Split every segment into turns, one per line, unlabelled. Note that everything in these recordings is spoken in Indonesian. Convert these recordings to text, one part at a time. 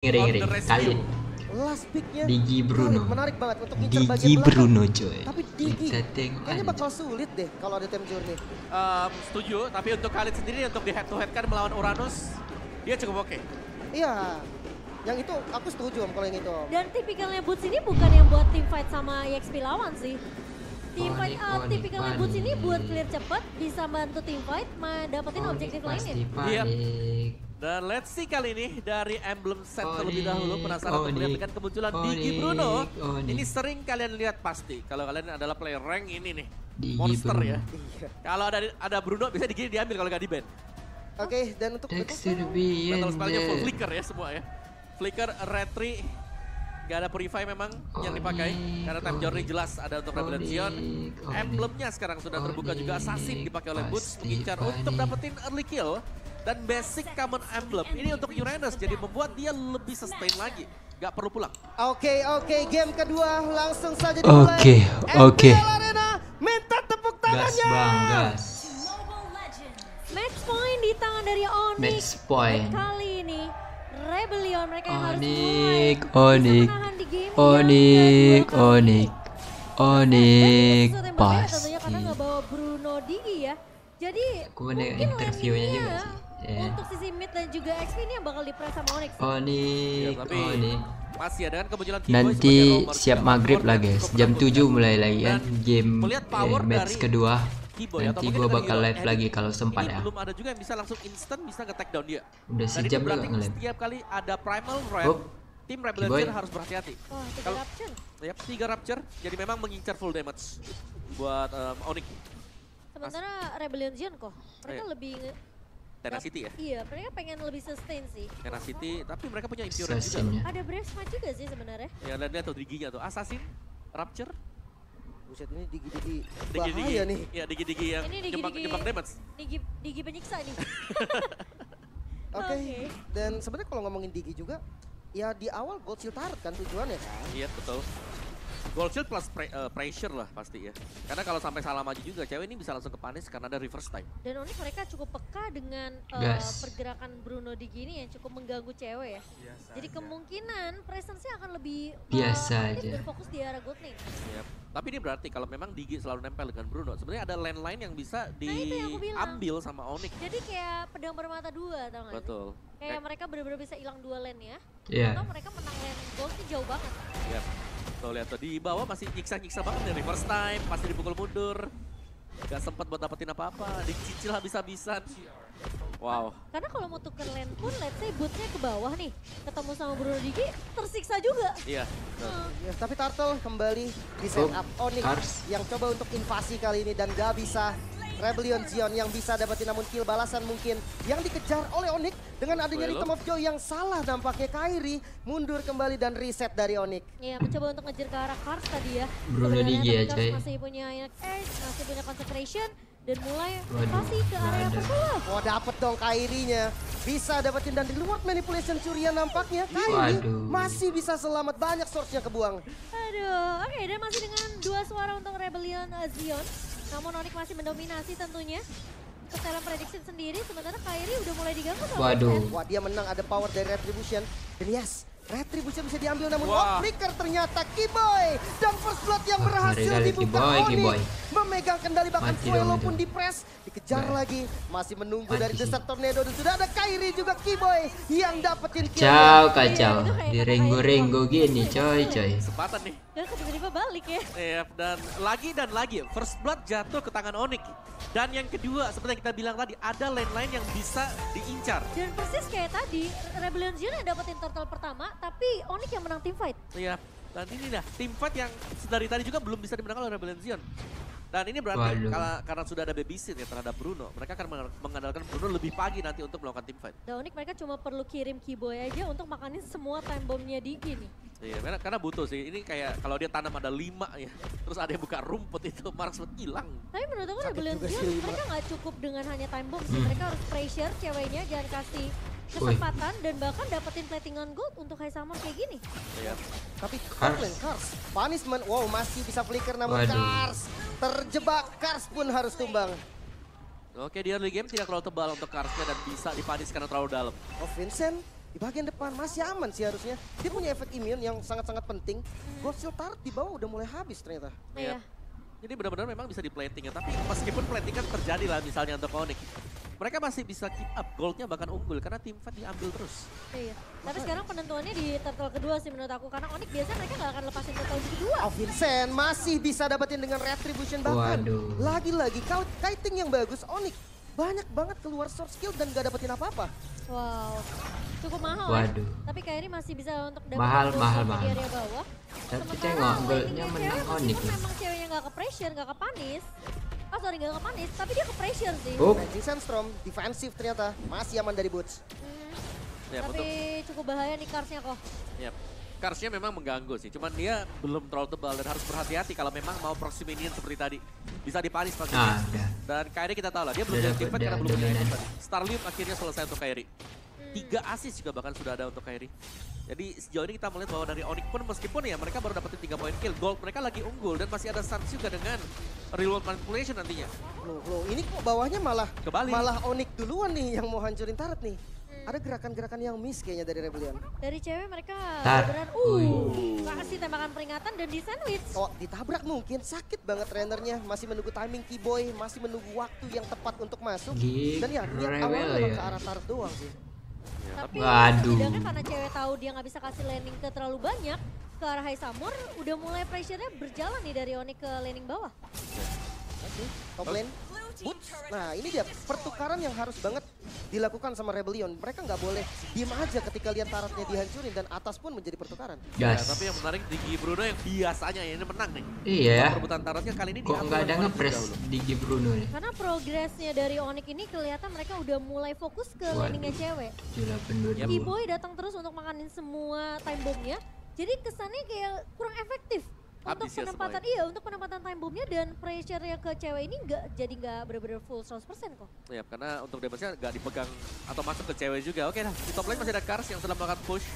Ngeri-ngeri kali.
Last picknya
Digi Bruno.
menarik banget untuk ngincer
Digi
bagian belakang.
Bruno coy.
Tapi Digi
Kita tengok
kayaknya
aja.
bakal sulit deh kalau ada time journey.
Setuju, tapi untuk Khalid sendiri untuk di head to head kan melawan Uranus, dia cukup oke.
Iya, yang itu aku setuju om kalau yang itu om.
Dan tipikalnya Boots ini bukan yang buat team fight sama EXP lawan sih. Team fight, tipikalnya Boots ini buat clear cepet, bisa bantu team fight, dapetin objektif lainnya.
Iya. Dan let's see kali ini dari emblem set terlebih dahulu. Penasaran untuk melihat dengan kemunculan Digi Bruno. Ini sering kalian lihat pasti. Kalau kalian adalah player rank ini nih.
Digi
Monster
Bruno.
ya. Kalau ada Bruno bisa diambil kalau nggak di ban.
Oke, dan untuk
Texture
Battle spellnya full
beyond
flicker ya semua ya. Flicker, retry. Gak ada purify memang yang dipakai. Karena time journey jelas ada untuk Rebellion Zion. Emblemnya sekarang sudah terbuka juga. Assassin dipakai oleh Boots. Mengincar untuk dapetin early kill. Dan basic common emblem. Ini untuk Uranus jadi membuat dia lebih sustain lagi. Gak perlu pulang.
Oke, game kedua langsung saja dimulai.
Oke.
MPL Arena minta tepuk
Gas
tangannya.
bang, gas.
Match point di tangan dari Onyx.
Match point.
Dan kali ini Rebellion mereka yang harus
Onyx,
bisa
Onyx,
menahan di game
Onyx,
yang
Onyx, Onyx, pas.
tentunya karena nggak bawa Bruno Digi ya. Jadi
Aku mendengar
mungkin
interviewnya juga
landingnya
sih. Ya.
untuk sisi mid dan juga XP ini yang bakal dipress sama Onyx.
Onyx,
tapi
Onyx.
masih ada kan kemunculan Keyboy
Nanti
sebagai roamer
siap
juga.
maghrib lah guys.
Cukup
Jam
menakutkan.
7 mulai lagi kan
Dan
game
melihat power
match
dari
kedua.
Keyboy, atau
Nanti
mungkin
gua
dari
bakal
Hero
live
Edit.
lagi kalau sempat
Ini
ya.
belum ada juga yang bisa langsung instant bisa nge-tag down dia.
Udah
Dan
sejam
ini
lu
berarti
nge-live.
setiap kali ada primal red,
Oh,
tim Rebellion
Keyboy.
Zion harus berhati-hati.
Wah, tiga
Kalau-
Rapture.
Yap, 3 Rapture, jadi memang mengincar full damage buat Onyx.
Sementara Rebellion Zion kok mereka
Iya.
lebih
Tenacity ya.
iya, mereka pengen lebih sustain sih.
Tenacity, tapi mereka punya Impurance juga.
Assassin-nya.
Ada Brave Smite juga sih sebenarnya.
Ya, dan lihat tuh diginya tuh. Assassin, Rapture,
Buset ini Digi
digi-digi.
bahaya nih.
Ya, digi-digi yang
Ini digi-digi.
jebak damage.
Digi penyiksa nih.
Oke,
Oke.
dan sebenarnya kalau ngomongin Digi juga, ya di awal gold shield turret kan tujuannya kan.
Iya, betul. Gold shield plus pressure lah pasti ya. Karena kalau sampai salah maju juga, cewek ini bisa langsung kepanis karena ada reverse time.
Dan Onyx mereka cukup peka dengan
Gas.
pergerakan Bruno Digi ini yang cukup mengganggu cewek ya. Jadi kemungkinan presence-nya akan lebih
Biasa
aktif
aja.
dan fokus di arah gold lane.
Yep. Tapi ini berarti kalau memang Digi selalu nempel dengan Bruno, sebenarnya ada lane lain yang bisa
itu yang aku bilang.
diambil sama Onyx.
Jadi kayak pedang bermata dua tau gak sih?
Betul.
Kayak mereka benar-benar bisa hilang dua lane ya.
Iya.
Atau mereka menang lane gold sih jauh banget.
Yep. Tuh lihat tuh di bawah masih nyiksa-nyiksa banget nih, reverse time, pasti dipukul mundur. Gak sempat buat dapetin apa-apa, dicicil habis-habisan. Wow.
Karena kalau mau tuker lane pun, let's say bootnya ke bawah nih. Ketemu sama Bruno Digi, tersiksa juga.
Iya.
Ya, tapi Turtle kembali di setup Onyx
Cars.
yang coba untuk invasi kali ini dan gak bisa. Rebellion Zion yang bisa dapetin namun kill balasan mungkin yang dikejar oleh Onyx dengan adanya
Well.
Rhythm of Joy yang salah nampaknya. Kairi mundur kembali dan reset dari Onyx.
Ya, mencoba untuk ngejar ke arah Cars tadi ya.
Bruno
Sebenarnya
Digi ya,
tapi
coy.
Cars masih punya Edge, masih punya Consecration. Dan mulai
Waduh,
invasi ke area
ada.
purple.
Wah dapet dong Kairinya. Bisa dapetin dan reward manipulation curian nampaknya. Kairi
Waduh.
masih bisa selamat, banyak source-nya kebuang.
Aduh, oke, dan masih dengan 2 suara untuk Rebellion Zion. Namun Onyx masih mendominasi tentunya. Secara prediction sendiri, sementara Kairi udah mulai diganggu sama
Waduh.
Red.
Wah dia menang, ada power dari Retribution. Dan yes, Retribution bisa diambil namun
Wah.
Flicker ternyata Keyboy. Dan first blood yang
Wah,
berhasil
ngeri kali
dibuka
Keyboy.
Onyx. Memegang kendali bahkan
Mati
Fuelo
dong
pun
itu.
di press. Dikejar
Nah.
lagi. Masih menunggu
Mati
dari
sih.
Desert Tornado. Dan sudah ada Kairi juga Keyboy yang dapetin kill.
Kacau.
Itu kayak
Di
kata
renggo-renggo
Kairi.
gini coy.
Kesempatan nih.
Dan tiba-tiba balik ya.
Iya, dan lagi first blood jatuh ke tangan Onyx. Dan yang kedua, seperti yang kita bilang tadi, ada lane-lane yang bisa diincar.
Dan persis kayak tadi, Rebellion Zion yang dapetin turtle pertama, tapi Onyx yang menang team fight.
Iya, dan ini dah team fight yang dari tadi juga belum bisa dimenangkan oleh Rebellion Zion. Dan ini berarti
Waduh.
karena sudah ada babysit ya terhadap Bruno, mereka akan mengandalkan Bruno lebih pagi nanti untuk melakukan team fight.
Dan Onyx mereka cuma perlu kirim Keyboy aja untuk makanin semua time bomb-nya Digi nih.
Iya, karena butuh sih. Ini kayak kalau dia tanam ada 5 ya, terus ada yang buka rumput itu marksman hilang.
Tapi menurut aku
Sakit
Rebellion
juga
Zion
sih, Lima.
mereka nggak cukup dengan hanya time bomb sih. Mereka harus pressure ceweknya, jangan kasih kesempatan dan bahkan dapetin platingan gold untuk high summer kayak gini.
Iya.
Tapi
Cars.
Cars. Punishment, wow masih bisa flicker namun
Waduh.
Cars. Terjebak, Cars pun harus tumbang.
Oke, di early game tidak terlalu tebal untuk Karsnya dan bisa dipanis karena terlalu dalam.
Oh Vincent Di bagian depan masih aman sih harusnya. Dia punya efek immune yang sangat-sangat penting. Ghost Shield turret di bawah udah mulai habis ternyata.
Iya.
Jadi benar-benar memang bisa di plating ya. Tapi meskipun plating kan terjadi lah misalnya untuk Onyx. Mereka masih bisa keep up, goldnya bahkan unggul karena tim fight diambil terus.
Iya. Tapi sekarang penentuannya di turtle kedua sih menurut aku. Karena Onyx biasanya mereka nggak akan lepasin turtle di kedua.
Oh, Vincent masih bisa dapetin dengan retribution bahkan.
Waduh.
Lagi-lagi kiting yang bagus, Onyx banyak banget keluar source skill dan gak dapetin apa-apa.
Wow. Cukup mahal
Waduh.
ya. Tapi Kairi masih bisa untuk dapetin
Mahal,
gold
mahal,
di
mahal.
area bawah.
Tapi
Sementara
tengok goldnya
landingnya
menang
cewek
Onyx
meskipun
nih.
memang ceweknya nggak ke pressure, nggak ke punish. Oh sorry, nggak ke punish, tapi dia ke pressure sih.
Oh.
Raging Sandstorm, defensif ternyata, masih aman dari Boots.
Ya,
Tapi cukup bahaya nih Karsnya kok.
Ya, Karsnya memang mengganggu sih, cuman dia belum terlalu tebal dan harus berhati-hati kalau memang mau proxy minion seperti tadi. Bisa dipanis pastinya.
Udah.
Dan Kairi kita tahu lah, dia belum
Udah
jadi
dapet,
teamfight karena
udah
belum punya
dominan.
item tadi. Starlium akhirnya selesai untuk Kairi. 3 assist juga bahkan sudah ada untuk Kairi. Jadi sejauh ini kita melihat bahwa dari Onyx pun meskipun ya mereka baru dapetin 3 poin kill, gold mereka lagi unggul dan masih ada chance juga dengan real world manipulation nantinya.
Loh, ini kok bawahnya malah
Kebalik.
Onyx duluan nih yang mau hancurin turret nih. Ada gerakan-gerakan yang miss kayaknya dari Rebellion.
Dari cewek mereka
Tar.
beneran kasih tembakan peringatan dan di sandwich.
Oh, ditabrak mungkin, sakit banget trainernya. Masih menunggu timing Keyboy, masih menunggu waktu yang tepat untuk masuk. Dan ya, niat awalnya
Rewel
memang
ya.
ke arah turret doang sih.
Tapi
Waduh.
setidaknya karena cewek tahu dia nggak bisa kasih landing ke terlalu banyak ke arah High Samur, udah mulai pressure-nya berjalan nih dari Onyx ke landing bawah.
Oke, top lane. Boots. Nah, ini dia pertukaran yang harus banget dilakukan sama Rebellion. Mereka nggak boleh diem aja ketika lihat turretnya dihancurin dan atas pun menjadi pertukaran.
Ya,
Gas.
tapi yang menarik Digi Bruno yang biasanya ini menang nih.
Iya ya.
Perebutan tarotnya kali ini
Kok
diambil
nggak ada
oleh Onyx
ngepres
dahulu.
di Bruno nih?
Karena progresnya dari Onyx ini kelihatan mereka udah mulai fokus ke
Waduh.
landingnya cewek.
78
Keyboy datang terus untuk makanin semua time bomb-nya. Jadi kesannya kayak kurang efektif.
Habis ya
Untuk penempatan time bomb-nya dan pressure-nya ke cewek ini nggak benar-benar full 100% kok.
Ya, karena untuk damage-nya nggak dipegang atau masuk ke cewek juga. Oke nah, di top lane masih ada Kars yang sedang melakukan push.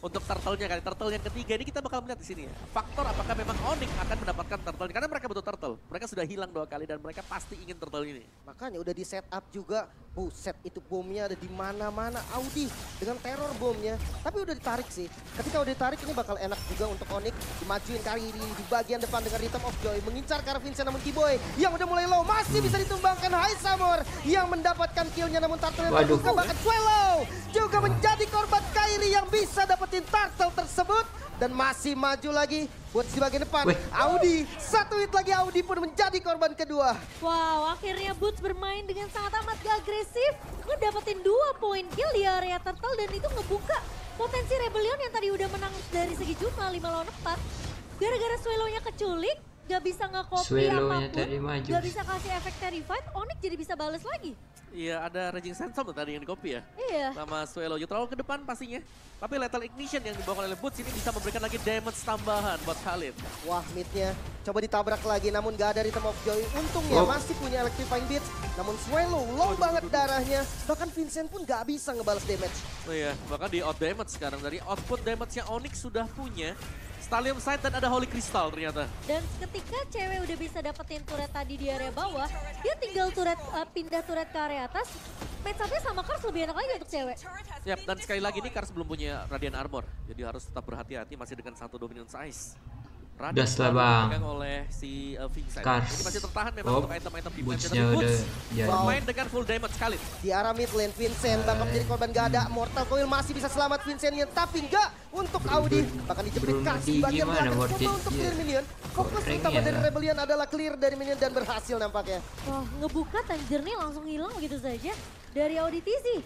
Untuk turtle-nya kali, turtle yang ketiga ini kita bakal melihat di sini ya. Faktor apakah memang Onyx akan mendapatkan turtle karena mereka butuh turtle. Mereka sudah hilang 2 kali dan mereka pasti ingin turtle ini.
Makanya udah di setup juga. Buset, itu bomnya ada di mana-mana. Audi dengan teror bomnya. Tapi udah ditarik sih. Ketika udah ditarik ini bakal enak juga untuk Onyx. Dimajuin Kairi di bagian depan dengan Rhythm of Joy. Mengincar ke arah Vincent namun Keyboy yang udah mulai low. Masih bisa ditumbangkan High Samur yang mendapatkan killnya namun turtle yang
Waduh.
terbuka. Bahkan Swallow juga menjadi korban Kairi yang bisa dapetin turtle tersebut. Dan masih maju lagi buat di bagian depan.
Wih.
Audi, 1 hit lagi Audi pun menjadi korban kedua.
Wow, akhirnya Boots bermain dengan sangat amat gak agresif. Ngedapetin 2 poin kill di area turtle dan itu ngebuka potensi Rebellion yang tadi udah menang dari segi jumlah 5 lawan 4. Gara-gara Swallow-nya keculik, gak bisa nge-copy
Swallow-nya
apapun,
tadi maju.
gak bisa kasih efek terrified, Onyx jadi bisa bales lagi.
Iya, ada Raging Sandstorm tadi yang di copy ya.
Iya.
Sama Swallow terlalu ke depan pastinya. Tapi Lethal Ignition yang dibawa oleh Boots ini bisa memberikan lagi damage tambahan buat Khalid.
Wah, midnya coba ditabrak lagi namun gak ada Rhythm of Joy. Untungnya
Oh.
masih punya Electrifying Beats. Namun Swallow low banget darahnya. Bahkan Vincent pun gak bisa ngebales damage.
Oh iya, bahkan di out damage sekarang dari output damage-nya Onyx sudah punya. Stallium Sight dan ada Holy Crystal ternyata.
Dan ketika cewek udah bisa dapetin turret tadi di area bawah, dia tinggal pindah turret ke area atas. Match up-nya sama Kars lebih enak lagi untuk cewek.
Yap, dan sekali lagi ini Kars belum punya Radiant Armor. Jadi harus tetap berhati-hati masih dengan 1 Dominance Ice. Radiant
Das lah,
baru
Bang.
dipegang oleh si Vincent.
Kars.
Ini masih tertahan memang
Oh,
untuk item-item defense.
Boots-nya
Tapi
udah
Boots
jadi.
bermain dengan full damage sekali.
Di arah mid lane Vincent bakal menjadi korban gak ada. Mortal Coil masih bisa selamat Vincentnya. Tapi enggak untuk Audi. Bahkan dijepit
Bruno
Kars
di
di bagian
gimana,
belakang.
worth
Coba
it?
untuk
Iya.
clear minion. Fokus
Goreng
utama
ya.
dari Rebellion adalah clear dari minion dan berhasil nampaknya.
Wah, ngebuka time journey langsung hilang begitu saja dari Auditisi.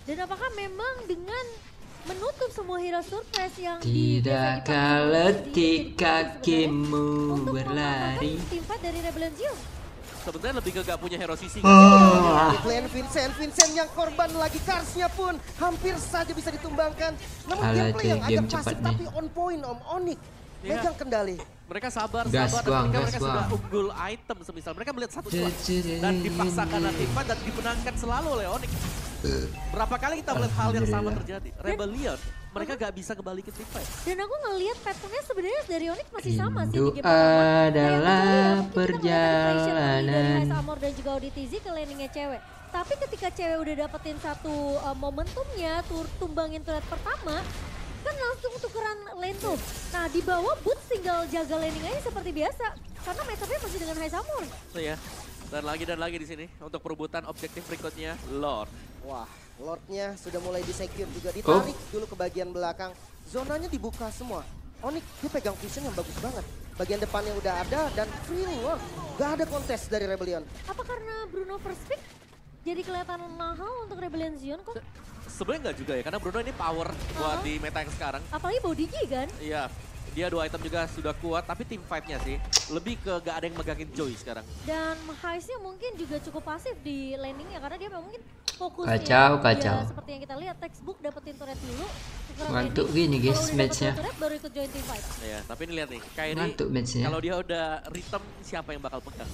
Dan apakah memang dengan menutup semua hero surprise yang
Tidak kah letih kakimu berlari.
Tim fight dari Rebellion Zion.
Sebenarnya lebih ke gak punya hero sisi.
Oh.
Di lane Vincent yang korban lagi. Karsnya pun hampir saja bisa ditumbangkan. Namun
Alah,
gameplay yang
game
agak pasif
cepat nih.
tapi on point Om Onyx.
Iya.
Megang kendali.
Mereka sabar,
Gas,
sabar,
Bang,
dan ketika
gas,
mereka sudah
Bang.
unggul item semisal. Mereka melihat satu shot dan dipaksakan timnya dan dimenangkan selalu oleh Onyx. Berapa kali kita melihat hal yang sama terjadi. Rebellion, mereka gak bisa kembali ke team fight.
Dan aku ngelihat patternnya sebenarnya dari Onyx masih sama sih
Rindu
di game pertama.
adalah
Kayak kecuali ya, mungkin kita ngeliat ada pressure dari
perjalanan.
High Samur dan juga Auditisi ke landingnya cewek. Tapi ketika cewek udah dapetin satu momentumnya, tumbangin turret pertama, kan langsung tukeran lane tuh. Nah di bawah Boots tinggal jaga laning aja seperti biasa. Karena matchupnya masih dengan High Samur.
Iya. Dan lagi di sini untuk perebutan objektif berikutnya Lord.
Wah, Lordnya sudah mulai disecure juga, ditarik dulu ke bagian belakang. Zonanya dibuka semua. Onyx dia pegang vision yang bagus banget. Bagian depannya udah ada dan free Lord. Gak ada kontes dari Rebellion.
Apa karena Bruno first pick jadi kelihatan mahal untuk Rebellion Zion kok?
Sebenarnya nggak juga ya, karena Bruno ini power buat di meta yang sekarang.
Apalagi body G kan?
Iya, dia 2 item juga sudah kuat, tapi team fight-nya sih lebih ke gak ada yang megangin Joy sekarang.
Dan Heist-nya mungkin juga cukup pasif di landing-nya karena dia mungkin fokus
Kacau.
seperti yang kita lihat textbook dapetin turret dulu.
Ngantuk gini guys matchnya.
Baru ikut join team fight.
Iya, tapi ini lihat nih, kayak ini
Ngantuk matchnya.
kalau dia udah rhythm siapa yang bakal pegang?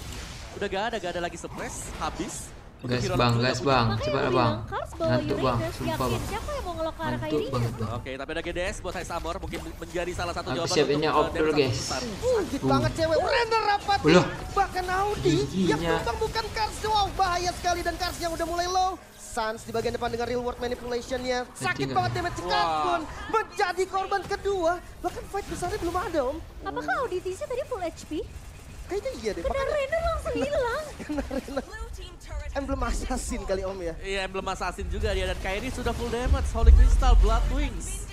Udah gak ada lagi suppress, habis.
Gas bang, cepat bang. Ngantuk bang, sumpah bang.
Siapa yang mau ngelok ke arah
Ngantuk
Kairi-nya?
banget bang.
Oke, tapi ada GDS buat High Samur mungkin menjadi salah satu
Aku
jawaban
siap ini off dulu,
damage
guys.
besar.
Sakit banget cewek, Renner rapat.
Ulah.
Bahkan Audi yang
Giginya.
tumbang bukan Kars. Wow, bahaya sekali dan Kars yang udah mulai low. Sans di bagian depan dengan real world manipulation-nya. Sakit
Tinggal.
banget damage Kars pun menjadi korban kedua. Bahkan fight besarnya belum ada om.
Apakah auditisi tadi full HP?
Kayaknya iya deh.
Benar Render langsung hilang.
Kena Renner. Emblem assassin kali om ya.
Iya, emblem assassin juga dia, dan Kairi sudah full damage. Holy Crystal, Blood Wings.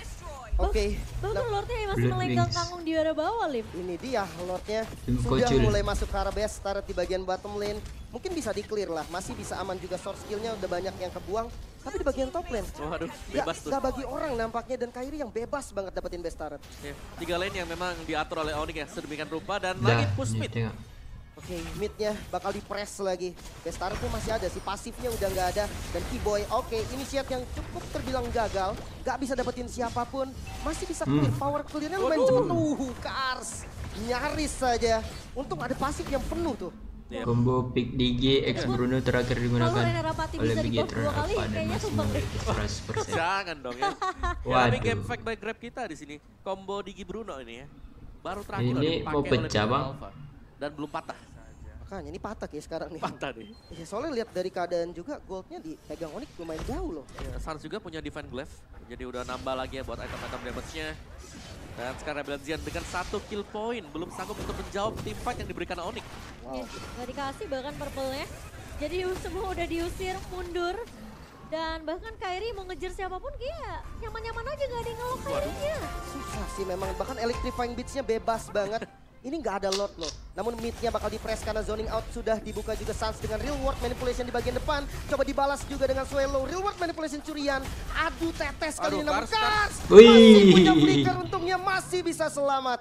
Oke.
Bahkan
Nah,
Lordnya masih
Blood
melenggang
Wings.
tanggung di arah bawah, Lim.
ini dia Lordnya
Tim
sudah
Kocul.
mulai masuk ke arah base, turret di bagian bottom lane. Mungkin bisa di-clear lah, masih bisa aman juga, short skillnya udah banyak yang kebuang. Tapi di bagian top lane,
Waduh,
ya,
bebas tuh.
gak bagi orang nampaknya, dan Kairi yang bebas banget dapetin base turret.
Ya, 3 lane yang memang diatur oleh Onyx ya, sedemikian rupa, dan
Dah,
lagi push
ini
mid.
tengok.
Oke, midnya bakal di-press lagi. Base turretnya masih ada, si pasifnya udah nggak ada. Dan Keyboy, oke, initiate yang cukup terbilang gagal. Gak bisa dapetin siapapun. Masih bisa clear, power clearnya lumayan cepet. Kars, nyaris saja. Untung ada pasif yang penuh tuh.
Iya.
Combo pick DG X Bruno terakhir digunakan
Kalau Rene Rapati
oleh
bisa
Big
di-buff
Gator
2 kali,
apa dan
kayaknya
masih
tumbang deh.
memiliki 100%.
Jangan dong ya. Ya, tapi
Waduh.
game fact by Grab kita di sini combo Digi Bruno ini ya. Baru terakhir
Ini
loh dipakai
mau
oleh
pecah,
Bruno
Bang.
Alpha. Dan belum patah.
Makanya ini patah ya sekarang nih.
Patah nih.
Ya, soalnya lihat dari keadaan juga, goldnya dipegang Onyx lumayan jauh loh.
Ya, Sans juga punya Divine Glaive. Jadi udah nambah lagi ya buat item-item damage-nya. Dan sekarang Rebellion Zion dengan 1 kill point belum sanggup untuk menjawab team fight yang diberikan Onyx.
Nih, nggak dikasih bahkan purple-nya. Jadi semua udah diusir mundur. Dan bahkan Kairi mau ngejar siapapun kayak nyaman-nyaman aja, gak ada yang ngelok Kairi-nya.
Susah sih memang, bahkan electrifying beats-nya bebas banget. Ini nggak ada Lord loh. Namun mid-nya bakal di-press karena zoning out sudah dibuka juga. Sans dengan real world manipulation di bagian depan. Coba dibalas juga dengan Swallow. Real world manipulation curian. Adu tetes kali
Aduh,
ini, namun
Kars.
Kars
Wih.
masih punya flicker, untungnya masih bisa selamat.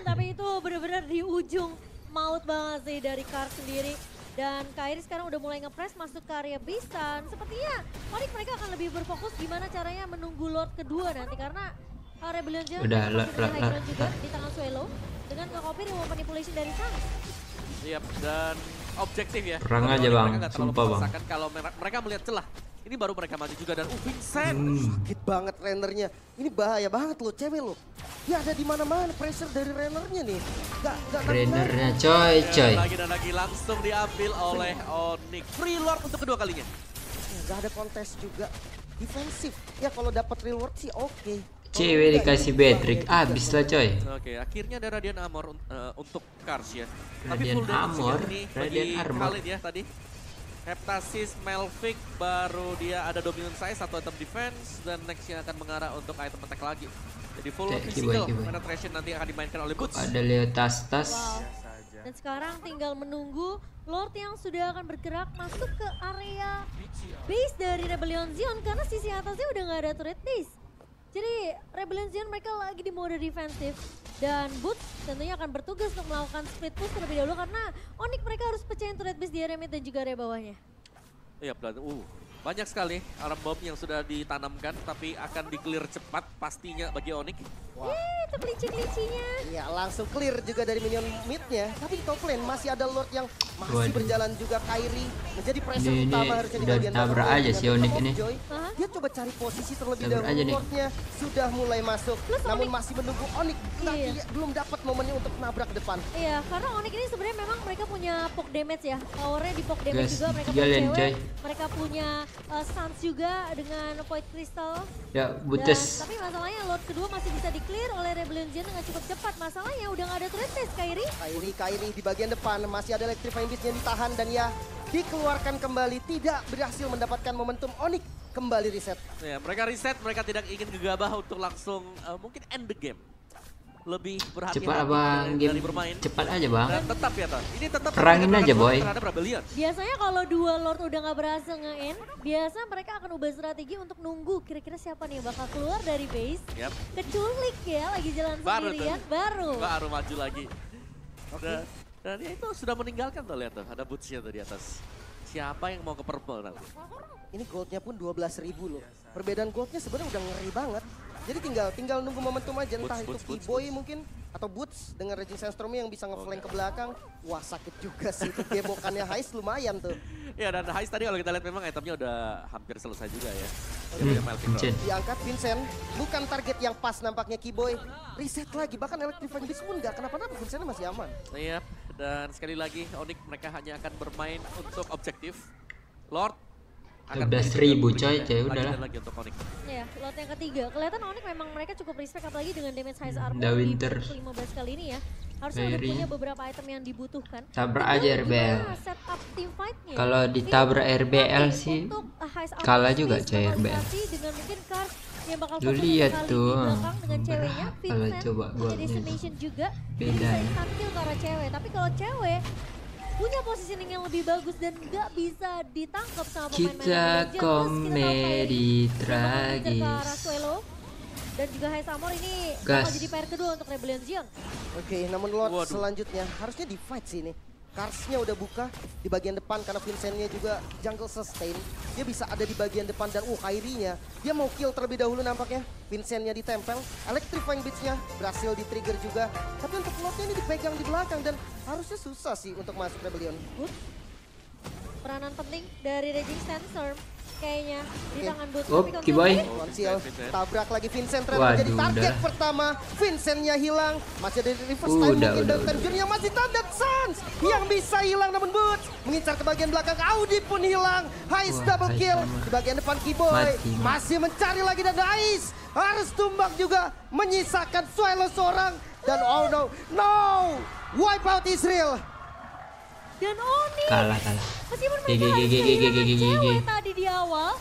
Tapi itu benar-benar di ujung maut banget sih dari Kars sendiri. Dan Kairi sekarang udah mulai nge-press masuk ke area base, dan sepertinya Onyx mereka akan lebih berfokus gimana caranya menunggu Lord kedua nanti, karena Rebellion Zion
Udah,
masih punya
Lord,
high ground juga di tangan Swallow dengan nge-copy remote manipulation dari Sans.
Iya, dan objektif ya.
Perang
Tapi
aja,
Onyx
Bang.
mereka nggak terlalu
Sumpah, Bang.
memaksakan kalau mereka melihat celah. Ini baru mereka maju juga, dan Vincent.
Sakit banget rendernya. Ini bahaya banget loh, cewek loh. Dia ada di mana-mana, pressure dari rendernya nih. Gak
Trainernya coy.
Lagi dan lagi langsung diambil oleh Onyx. Free Lord untuk kedua kalinya.
Gak ada kontes juga. Defensif. Ya kalau dapat reward sih oke.
Cewek dikasih Beatrix, abis lah coy.
Oke, akhirnya ada Radiant Armor untuk Kars ya. Tapi
Radiant
full damage
Armor,
ini
Radiant
bagi
Armor.
Khalid ya tadi. Heptasis, Melvic, baru dia ada Dominant Size, 1 item defense, dan next yang akan mengarah untuk item attack lagi. Jadi full
Oke,
physical
Kiboy.
penetration nanti akan dimainkan oleh Boots.
Ada lihat tas-tas.
Wow. Dan sekarang tinggal menunggu Lord yang sudah akan bergerak masuk ke area base dari Rebellion Zion, karena sisi atasnya udah nggak ada turret base. Jadi Rebellion Zion mereka lagi di mode defensif, dan Boots tentunya akan bertugas untuk melakukan split push terlebih dahulu karena Onyx mereka harus pecahin turret base di area mid dan juga area bawahnya.
Iya, Banyak sekali alarm bomb yang sudah ditanamkan, tapi akan di-clear cepat pastinya bagi Onyx.
Itu pelinci-pelincinya.
Iya, langsung clear juga dari minion mid-nya. Tapi di top lane masih ada Lord yang masih
Waduh.
berjalan juga. Kairi menjadi pressure
Ini
utama harusnya di
udah
bagian
ditabrak
bawah.
aja si
Dengan
Onyx
Tom of
ini.
Joy, dia coba cari posisi terlebih
Tabrak
dahulu.
aja nih.
Lordnya sudah mulai masuk,
Plus
namun
Onyx-
masih menunggu Onyx. Tapi
Iya.
belum dapat momennya untuk nabrak ke depan.
Iya, karena Onyx ini sebenarnya memang mereka punya poke damage ya. Powernya di poke damage
Guys,
juga. Mereka
jalan,
punya
coy.
cewek. Mereka punya Sans juga dengan Void Crystal.
Ya,
Dan,
Butes.
tapi masalahnya Lord kedua masih bisa di-clear oleh Rebellion Zion dengan cukup cepat. Masalahnya udah gak ada turret base, Kairi.
Kairi di bagian depan masih ada Electrifying Beast yang ditahan dan ya dikeluarkan kembali, tidak berhasil mendapatkan momentum. Onyx kembali reset.
Ya, mereka reset, mereka tidak ingin gegabah untuk langsung mungkin end the game. Lebih berhati-hati
Cepat abang, game
dari bermain.
cepat aja bang.
Dan tetap ya, Ton. Ini tetap
Perangin
mereka
aja,
akan
boy.
terhadap Rebellion.
Biasanya kalau dua Lord udah gak berhasil nge-end, biasa mereka akan ubah strategi untuk nunggu kira-kira siapa nih yang bakal keluar dari base.
Yap.
Keculik ya, lagi jalan
Baru
sendirian,
tuh.
baru.
Maju lagi. Dan ya itu sudah meninggalkan tuh, lihat tuh. Ada bootsnya tuh di atas. Siapa yang mau ke purple nanti?
Ini goldnya pun 12.000 loh. Perbedaan goldnya sebenarnya udah ngeri banget. Jadi tinggal nunggu momentum aja, entah itu Keyboy mungkin atau Boots dengan Raging Sandstorm yang bisa ngeflank ke belakang. Wah, sakit juga sih itu gebokannya Heist lumayan tuh.
Ya, dan Heist tadi kalau kita lihat memang itemnya udah hampir selesai juga ya.
Vincent.
Diangkat Vincent, bukan target yang pas nampaknya Keyboy. Reset lagi, bahkan Electrifying Beast pun nggak kenapa-napa, Vincent masih aman.
Iya, dan sekali lagi Onyx mereka hanya akan bermain untuk objektif. Lord akan
12.000 coy,
lagi
udahlah.
dan lagi untuk Onyx.
Ya, Lord yang ketiga. Kelihatan Onyx memang mereka cukup respect apalagi dengan damage Heist Armor
The
di
Winter.
15 kali ini ya. Harusnya udah
Kairi.
punya beberapa item yang dibutuhkan.
Tabrak
Tinggal
aja RBL.
gimana setup team fight-nya.
Kalau ditabrak
Ini
RBL
nanti
sih
untuk, Heist Armor
kalah juga
space
coy RBL.
lokalisasi dengan mungkin Cars yang bakal
Lu
fokus
lihat
sekali
tuh,
di belakang dengan ceweknya.
berapa
Vincent
lah coba
punya
golnya.
Decimation juga. Jadi
Beda
bisa
ya.
instant kill ke arah cewek. Tapi kalau cewek punya positioning yang lebih bagus dan nggak bisa ditangkap sama pemain-pemain
Kita
Rebellion. Plus kita tahu Kairi
komedi
yang bakal
tragis.
ngejar ke arah Suelo. Dan juga Heist Armor ini
Gas.
bakal jadi pair kedua untuk Rebellion Zion.
Oke, namun Lord
Waduh.
selanjutnya harusnya di fight sih ini. Carsnya udah buka di bagian depan karena Vincentnya juga jungle sustain. Dia bisa ada di bagian depan dan Kairi-nya dia mau kill terlebih dahulu nampaknya. Vincentnya ditempel, Electrifying Beast-nya berhasil di-trigger juga. Tapi untuk Lordnya ini dipegang di belakang dan harusnya susah sih untuk masuk Rebellion.
Boots. Peranan penting dari Raging Sandstorm kayaknya di tangan Boots.
Oh,
Tapi kalau
Keyboy.
Killjoy,
Konsil,
Vincent.
tabrak lagi Vincent Trent
Waduh,
menjadi target
udah.
pertama. Vincentnya hilang, masih ada di reverse time
Udah,
mungkin
udah,
dan Jun yang masih tanda Sans yang bisa hilang namun Boots mengincar ke bagian belakang. Audi pun hilang. Heist
Wah,
double
Heist
kill
sama.
di bagian depan Keyboy.
Mati.
Masih mencari lagi dan Heist harus tumbang juga menyisakan Suelo seorang dan oh no, wipe out Israel.
dan Oni.
Kalah.
Meskipun
GG,
mereka harus
GG,
kehilangan
GG.
cewek tadi di awal.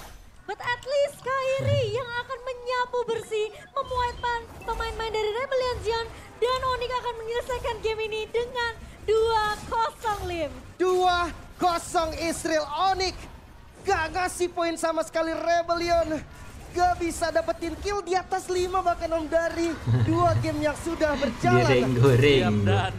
But at least Kairi yang akan menyapu bersih, memuatkan pemain-pemain dari Rebellion Zion. Dan Onyx akan menyelesaikan game ini dengan 2-0 Lim.
2-0 Israel. Onyx gak ngasih poin sama sekali Rebellion. Gak bisa dapetin kill di atas 5 bahkan Om dari 2 game yang sudah berjalan.
Goreng-goreng.
Dan